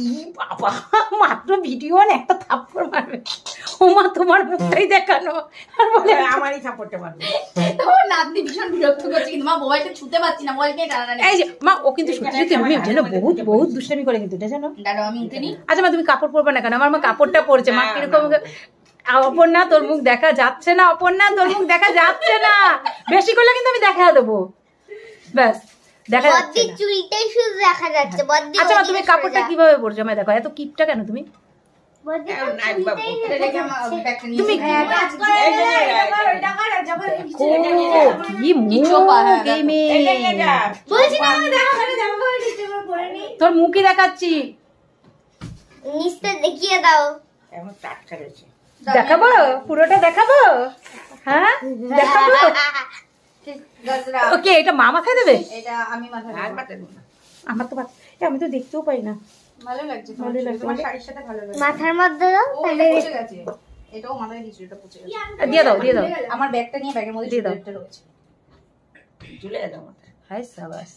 ই বাবা, মাত্র ভিডিও একটা থাপ্পড় মারবে। ও মা, তোমার মুখটাই দেখানো আর বলে আমারই থাপ্পড়টা মারবে। তোমার নাতনি ভীষণ বিরক্ত করছে, কিন্তু মা মোবাইলটা ছুতে পারছি না, মোবাইলকে টানাটানি। এই যে মা, ও কিন্তু সত্যি তুমি জানো বহুত বহুত দুষ্টামি করে কিন্তু, এটা জানো। দাঁড়াও আমি উঠে নি। আচ্ছা মা, তুমি কাপড় পরবে না কেন? আমার মা কাপড়টা পরছে। মা কিরকম, অপর্ণা তোর মুখ দেখা যাচ্ছে না, অপর্ণা তোর মুখ দেখা যাচ্ছে না, বেশি করলে কিন্তু আমি দেখা দেবো। ব্যাস, দেখা যাচ্ছে না। চুলটাই শুধু দেখা যাচ্ছে। আচ্ছা মা, তুমি কাপড়টা কিভাবে পরছো? আমি দেখো, এত কিপটা কেন তুমি? তুমি তোর মুখই দেখাচ্ছি, নিচটা দেখিয়ে দাও। দেখাবো পুরোটা দেখাবো? হ্যাঁ দেখাবো। ওকে, এটা মা মাথায় দেবে? এটা আমি মাথায় দেব। আমার তো আমি তো দেখতেও পাই না। ভালো লাগছে, ভালো লাগছে। তোমার শাড়ির সাথে ভালো লাগছে। মাথার মধ্যে দাও, তাহলে পচে গেছে। এটাও মাথায় কিছু, এটা পচে গেছে। দিয়ে দাও, দিয়ে দাও। আমার ব্যাগটা নিয়ে ব্যাগের মধ্যে দিয়ে দাও। রয়েছে। ঝুলে দাও মাথায়। হাই সাবাস।